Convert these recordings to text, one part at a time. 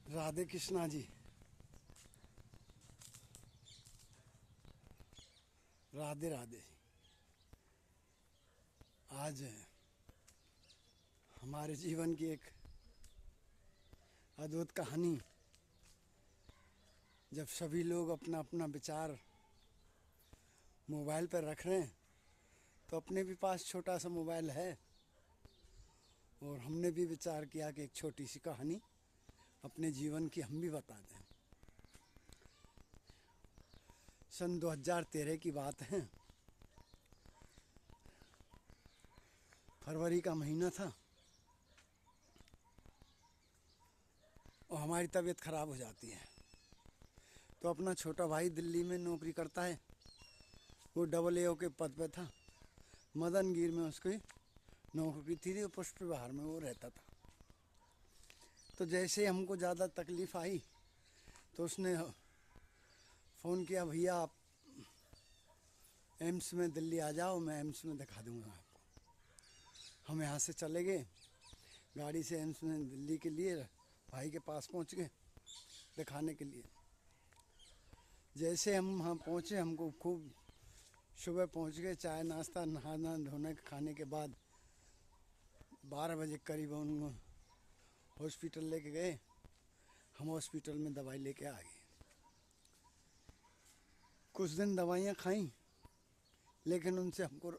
राधे कृष्णा जी। राधे राधे। आज हमारे जीवन की एक अद्भुत कहानी। जब सभी लोग अपना अपना विचार मोबाइल पर रख रहे हैं तो अपने भी पास छोटा सा मोबाइल है और हमने भी विचार किया कि एक छोटी सी कहानी अपने जीवन की हम भी बता दें। सन 2013 की बात है। फरवरी का महीना था और हमारी तबीयत खराब हो जाती है। तो अपना छोटा भाई दिल्ली में नौकरी करता है। वो AA के पद पे था। मदनगीर में उसकी नौकरी थी, पुष्प विहार में वो रहता था। तो जैसे हमको ज़्यादा तकलीफ़ आई तो उसने फ़ोन किया, भैया आप एम्स में दिल्ली आ जाओ, मैं एम्स में दिखा दूँगा आपको। हम यहाँ से चले गए गाड़ी से एम्स में दिल्ली के लिए। भाई के पास पहुँच गए दिखाने के लिए। जैसे हम वहाँ पहुँचे, हमको खूब सुबह पहुँच गए, चाय नाश्ता नहाना धोने खाने के बाद 12 बजे करीब उनको हॉस्पिटल लेके गए। हम हॉस्पिटल में दवाई लेके आ गए। कुछ दिन दवाइयाँ खाई लेकिन उनसे हमको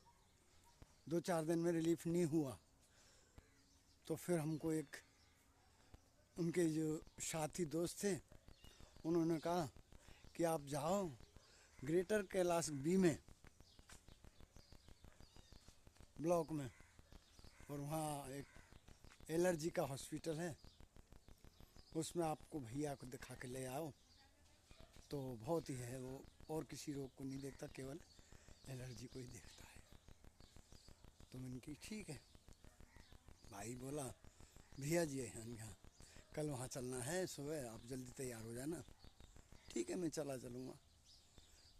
2-4 दिन में रिलीफ नहीं हुआ। तो फिर हमको एक उनके जो साथी दोस्त थे उन्होंने कहा कि आप जाओ ग्रेटर कैलाश बी में ब्लॉक में, और वहाँ एक एलर्जी का हॉस्पिटल है, उसमें आपको भैया को दिखा के ले आओ। तो बहुत ही है, वो और किसी रोग को नहीं देखता, केवल एलर्जी को ही देखता है। तो मैंने कहा ठीक है। भाई बोला भैया जी यहाँ कल वहाँ चलना है सुबह, आप जल्दी तैयार हो जाना। ठीक है, मैं चलूँगा।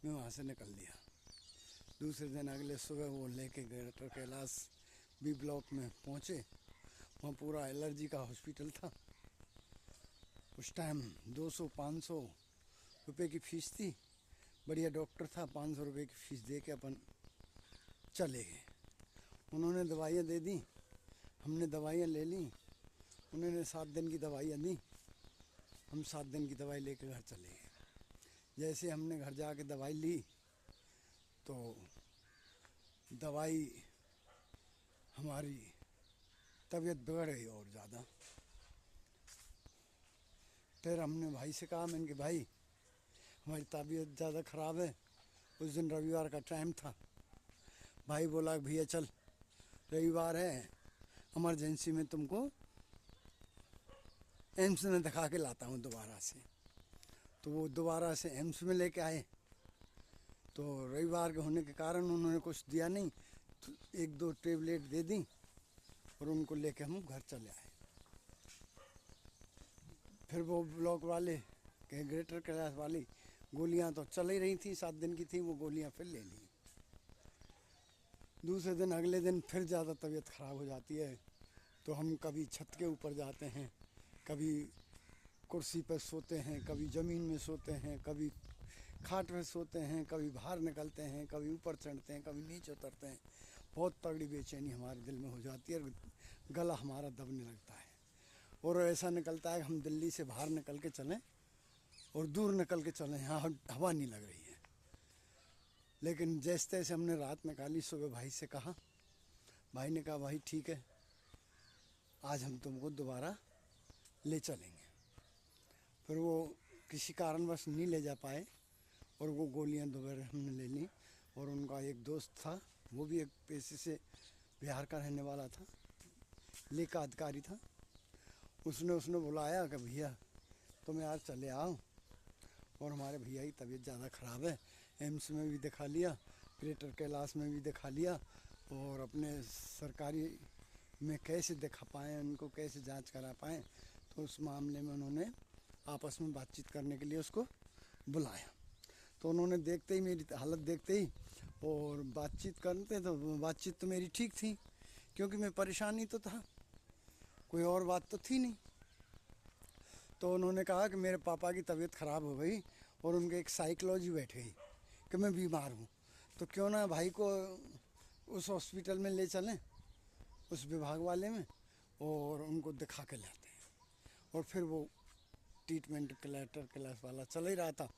मैं वहाँ से निकल लिया। दूसरे दिन अगले सुबह वो लेके ग्रेटर कैलाश बी ब्लॉक में पहुँचे। वहाँ पूरा एलर्जी का हॉस्पिटल था। उस टाइम 200-500 रुपये की फ़ीस थी। बढ़िया डॉक्टर था। 500 रुपये की फ़ीस दे के अपन चले गए। उन्होंने दवाइयाँ दे दी, हमने दवाइयाँ ले ली। उन्होंने 7 दिन की दवाइयाँ दी। हम 7 दिन की दवाई लेकर घर चले गए। जैसे हमने घर जाके दवाई ली तो दवाई हमारी तबीयत बिगड़ गई और ज़्यादा। फिर हमने भाई से कहा, मैंने कि भाई हमारी तबीयत ज़्यादा ख़राब है। उस दिन रविवार का टाइम था। भाई बोला भैया चल, रविवार है, इमरजेंसी में तुमको एम्स में दिखा के लाता हूँ दोबारा से। तो वो दोबारा से एम्स में लेके आए। तो रविवार के होने के कारण उन्होंने कुछ दिया नहीं, तो 1-2 टेबलेट दे दी और उनको लेके हम घर चले आए। फिर वो ब्लॉक वाले के ग्रेटर कैलाश वाली गोलियां तो चल ही रही थी, 7 दिन की थी, वो गोलियां फिर ले ली। दूसरे दिन अगले दिन फिर ज़्यादा तबीयत ख़राब हो जाती है। तो हम कभी छत के ऊपर जाते हैं, कभी कुर्सी पर सोते हैं, कभी ज़मीन में सोते हैं, कभी खाट पर सोते हैं, कभी बाहर निकलते हैं, कभी ऊपर चढ़ते हैं, कभी नीचे उतरते हैं। बहुत तगड़ी बेचैनी हमारे दिल में हो जाती है और गला हमारा दबने लगता है। और ऐसा निकलता है कि हम दिल्ली से बाहर निकल के चलें और दूर निकल के चलें, यहाँ हवा नहीं लग रही है। लेकिन जैसे तैसे हमने रात निकाली। सुबह भाई से कहा, भाई ने कहा भाई ठीक है, आज हम तुमको दोबारा ले चलेंगे। फिर वो किसी कारणवश नहीं ले जा पाए और वो गोलियां दोबारा हमने ले ली। और उनका एक दोस्त था, वो भी एक पेशे से बिहार का रहने वाला था, लेखा अधिकारी था। उसने बुलाया कि भैया तुम यार चले आओ। और हमारे भैया की तबीयत ज़्यादा ख़राब है। एम्स में भी दिखा लिया, ग्रेटर कैलाश में भी दिखा लिया, और अपने सरकारी में कैसे दिखा पाएँ, उनको कैसे जांच करा पाएँ। तो उस मामले में उन्होंने आपस में बातचीत करने के लिए उसको बुलाया। तो उन्होंने देखते ही, मेरी हालत देखते ही और बातचीत करते, तो बातचीत तो मेरी ठीक थी क्योंकि मैं परेशानी तो था, कोई और बात तो थी नहीं। तो उन्होंने कहा कि मेरे पापा की तबीयत ख़राब हो गई और उनके एक साइकोलॉजी बैठ गई कि मैं बीमार हूँ, तो क्यों ना भाई को उस हॉस्पिटल में ले चलें, उस विभाग वाले में, और उनको दिखा के लाते हैं। और फिर वो ट्रीटमेंट ग्रेटर कैलाश वाला चल ही रहा था,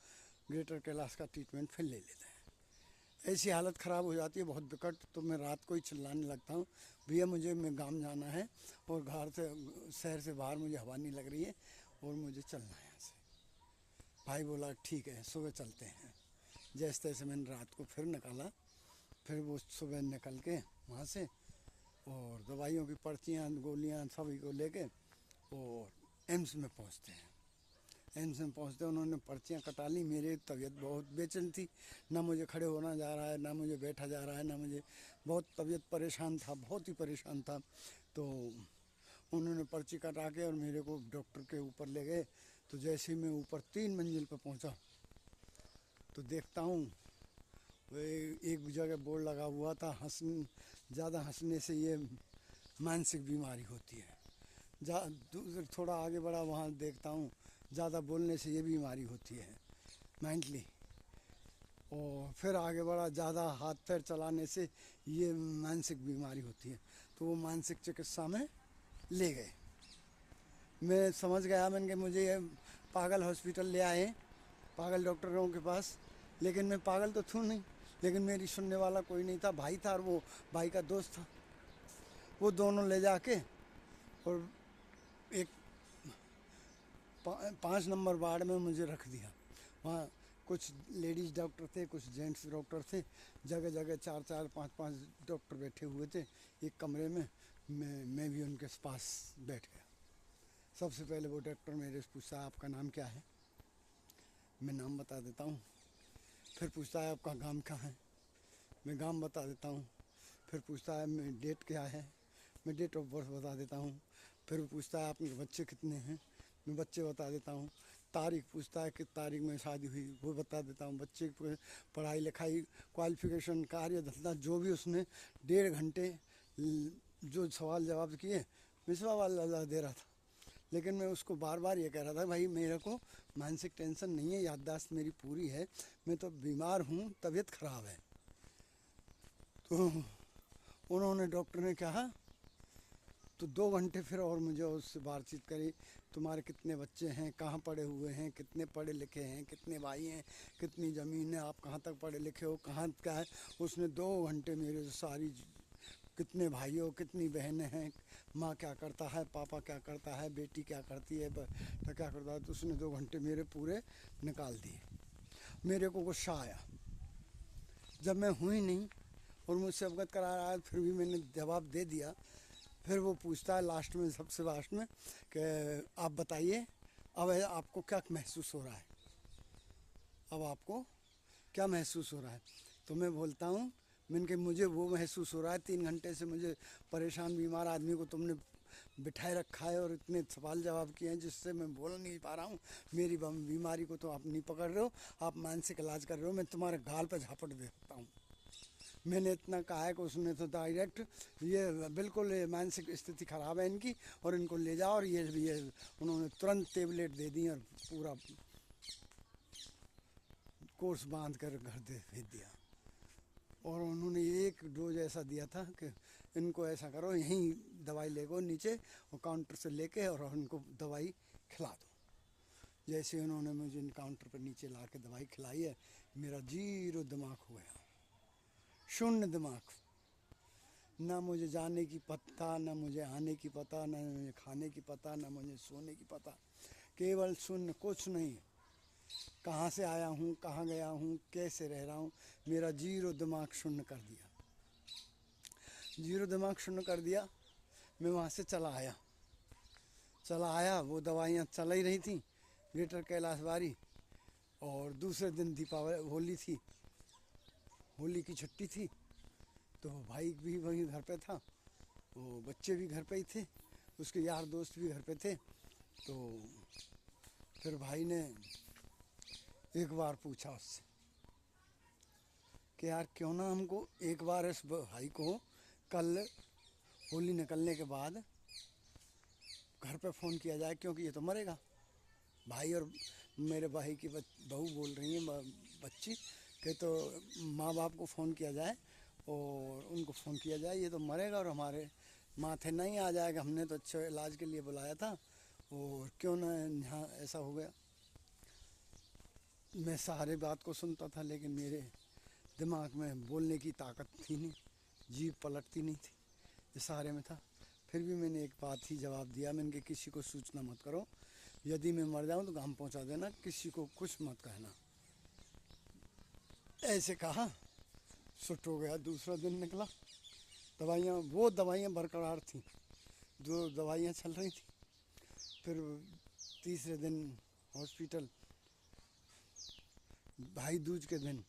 ग्रेटर कैलाश का ट्रीटमेंट फिर ले लेते हैं। ऐसी हालत ख़राब हो जाती है बहुत विकट, तो मैं रात को ही चिल्लाने लगता हूँ, भैया मुझे मैं गांव जाना है और घर से शहर से बाहर मुझे हवा नहीं लग रही है और मुझे चलना है यहाँ से। भाई बोला ठीक है सुबह चलते हैं। जैसे तैसे मैंने रात को फिर निकाला, फिर वो सुबह निकल के वहाँ से और दवाइयों की पर्चियाँ गोलियाँ सभी को लेके और एम्स में पहुँचते हैं। एम्स में पहुँचते उन्होंने पर्चियाँ कटा ली। मेरी तबीयत बहुत बेचैन थी, ना मुझे खड़े होना जा रहा है, ना मुझे बैठा जा रहा है, ना मुझे, बहुत तबीयत परेशान था, बहुत ही परेशान था। तो उन्होंने पर्ची कटा के और मेरे को डॉक्टर के ऊपर ले गए। तो जैसे ही मैं ऊपर 3 मंजिल पर पहुंचा तो देखता हूँ एक जगह बोर्ड लगा हुआ था, ज़्यादा हंसने से ये मानसिक बीमारी होती है। दूसरे थोड़ा आगे बढ़ा, वहाँ देखता हूँ ज़्यादा बोलने से ये बीमारी होती है मेंटली। और फिर आगे बढ़ा, ज़्यादा हाथ पैर चलाने से ये मानसिक बीमारी होती है। तो वो मानसिक चिकित्सा में ले गए। मैं समझ गया, मैंने कि मुझे ये पागल हॉस्पिटल ले आए, पागल डॉक्टरों के पास। लेकिन मैं पागल तो थूँ नहीं, लेकिन मेरी सुनने वाला कोई नहीं था। भाई था और वो भाई का दोस्त था। वो दोनों ले जाके और एक 5 नंबर वार्ड में मुझे रख दिया। वहाँ कुछ लेडीज़ डॉक्टर थे, कुछ जेंट्स डॉक्टर थे, जगह जगह 4-4, 5-5 डॉक्टर बैठे हुए थे एक कमरे में। मैं भी उनके पास बैठ गया। सबसे पहले वो डॉक्टर मेरे से पूछता है आपका नाम क्या है, मैं नाम बता देता हूँ। फिर पूछता है आपका गांव कहाँ है, मैं गांव बता देता हूँ। फिर पूछता है मैं डेट क्या है, मैं डेट ऑफ बर्थ बता देता हूँ। फिर वो पूछता है आपके बच्चे कितने हैं, मैं बच्चे बता देता हूँ। तारीख पूछता है किस तारीख में शादी हुई, वो बता देता हूँ। बच्चे की पढ़ाई लिखाई, क्वालिफिकेशन, कार्य धंधा, जो भी उसने 1.5 घंटे जो सवाल जवाब किए, मैं सवाल दे रहा था। लेकिन मैं उसको बार बार ये कह रहा था भाई मेरे को मानसिक टेंशन नहीं है, याददाश्त मेरी पूरी है, मैं तो बीमार हूँ, तबीयत ख़राब है। तो उन्होंने, डॉक्टर ने कहा, तो 2 घंटे फिर और मुझे उससे बातचीत करी। तुम्हारे कितने बच्चे हैं, कहाँ पढ़े हुए हैं, कितने पढ़े लिखे हैं, कितने भाई हैं, कितनी ज़मीन है, आप कहाँ तक पढ़े लिखे हो, कहाँ क्या है। उसने 2 घंटे मेरे से सारी, कितने भाई हो, कितनी बहनें हैं, माँ क्या करता है, पापा क्या करता है, बेटी क्या करती है, तो क्या करता है, तो उसने 2 घंटे मेरे पूरे निकाल दिए। मेरे को गुस्सा आया जब मैं हुई नहीं और मुझसे अवगत करा रहा है, फिर भी मैंने जवाब दे दिया। फिर वो पूछता है लास्ट में, सबसे लास्ट में, कि आप बताइए अब आपको क्या महसूस हो रहा है, अब आपको क्या महसूस हो रहा है। तो मैं बोलता हूँ, मैंने कि मुझे वो महसूस हो रहा है 3 घंटे से मुझे परेशान बीमार आदमी को तुमने बिठाए रखा है और इतने सवाल जवाब किए हैं जिससे मैं बोल नहीं पा रहा हूँ। मेरी बीमारी को तो आप नहीं पकड़ रहे हो, आप मानसिक इलाज कर रहे हो, मैं तुम्हारे गाल पर झापट दे सकता हूँ। मैंने इतना कहा है कि उसने तो डायरेक्ट, ये बिल्कुल ये मानसिक स्थिति ख़राब है इनकी और इनको ले जाओ, और ये उन्होंने तुरंत टेबलेट दे दी और पूरा कोर्स बांध कर घर दे भेज दिया। और उन्होंने एक डोज ऐसा दिया था कि इनको ऐसा करो, यहीं दवाई ले गो नीचे और काउंटर से लेके और उनको दवाई खिला दो। जैसे उन्होंने मुझे काउंटर पर नीचे ला के दवाई खिलाई है, मेरा 0 दिमाग हो गया, शून्य दिमाग। ना मुझे जाने की पता, ना मुझे आने की पता, ना मुझे खाने की पता, ना मुझे सोने की पता, केवल शून्य, कुछ नहीं। कहाँ से आया हूँ, कहाँ गया हूँ, कैसे रह रहा हूँ, मेरा 0 दिमाग शून्य कर दिया। 0 दिमाग शून्य कर दिया। मैं वहाँ से चला आया, वो दवाइयाँ चल ही रही थी, ग्रेटर कैलाश वारी। और दूसरे दिन दीपावली, होली थी, होली की छुट्टी थी, तो भाई भी वहीं घर पे था, वो बच्चे भी घर पे ही थे, उसके यार दोस्त भी घर पे थे। तो फिर भाई ने एक बार पूछा उससे कि यार क्यों ना हमको एक बार इस भाई को कल होली निकलने के बाद घर पे फ़ोन किया जाए, क्योंकि ये तो मरेगा। भाई और मेरे भाई की बहू बोल रही है बच्ची कि तो माँ बाप को फ़ोन किया जाए और उनको फ़ोन किया जाए, ये तो मरेगा और हमारे माथे नहीं आ जाएगा, हमने तो अच्छे इलाज के लिए बुलाया था और क्यों ना यहाँ ऐसा हो गया। मैं सारे बात को सुनता था लेकिन मेरे दिमाग में बोलने की ताकत थी नहीं, जीभ पलटती नहीं थी, इशारे में था। फिर भी मैंने एक बात ही जवाब दिया, मैंने कि किसी को सूचना मत करो, यदि मैं मर जाऊं तो गांव पहुंचा देना, किसी को कुछ मत कहना। ऐसे कहा, सुट हो गया। दूसरा दिन निकला, दवाइयाँ बरकरार थी, जो दवाइयाँ चल रही थी। फिर तीसरे दिन हॉस्पिटल, भाई दूज के दिन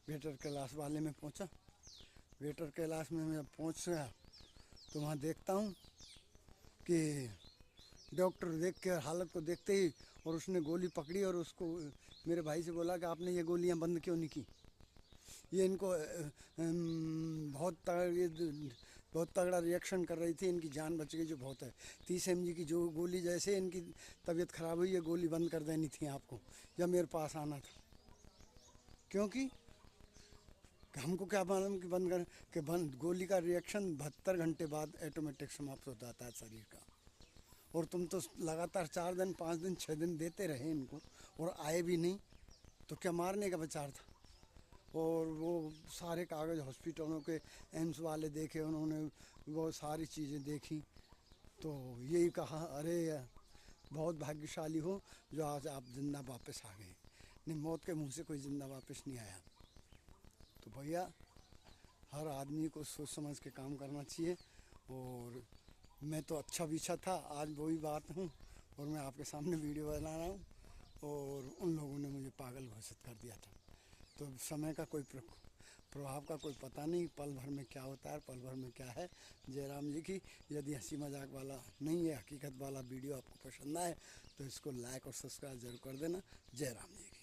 वेटर कैलाश वाले में पहुंचा। वेटर कैलाश में मैं पहुंच गया तो वहाँ देखता हूँ कि डॉक्टर देख के हालत को देखते ही और उसने गोली पकड़ी और उसको मेरे भाई से बोला कि आपने ये गोलियां बंद क्यों नहीं की, ये इनको बहुत तगड़ा रिएक्शन कर रही थी, इनकी जान बच गई जो बहुत है। 30 mg की जो गोली, जैसे इनकी तबीयत ख़राब हुई ये गोली बंद कर देनी थी आपको, जब मेरे पास आना था। क्योंकि हमको क्या मालूम कि बंद कर कि बंद गोली का रिएक्शन 72 घंटे बाद ऑटोमेटिक समाप्त हो जाता है शरीर का। और तुम तो लगातार 4 दिन 5 दिन 6 दिन देते रहे इनको और आए भी नहीं, तो क्या मारने का विचार था। और वो सारे कागज़ हॉस्पिटलों के एम्स वाले देखे, उन्होंने वो सारी चीज़ें देखी, तो यही कहा अरे बहुत भाग्यशाली हो जो आज आप जिंदा वापस आ गए। नहीं, मौत के मुंह से कोई जिंदा वापस नहीं आया। तो भैया हर आदमी को सोच समझ के काम करना चाहिए। और मैं तो अच्छा बिछा था, आज वही बात हूँ और मैं आपके सामने वीडियो बना रहा हूँ और उन लोगों ने मुझे पागल घोषित कर दिया था। तो समय का कोई प्रभाव का कोई पता नहीं, पल भर में क्या होता है, पल भर में क्या है। जयराम जी की यदि हंसी मजाक वाला नहीं है, हकीकत वाला वीडियो आपको पसंद आए तो इसको लाइक और सब्सक्राइब जरूर कर देना। जयराम जी की।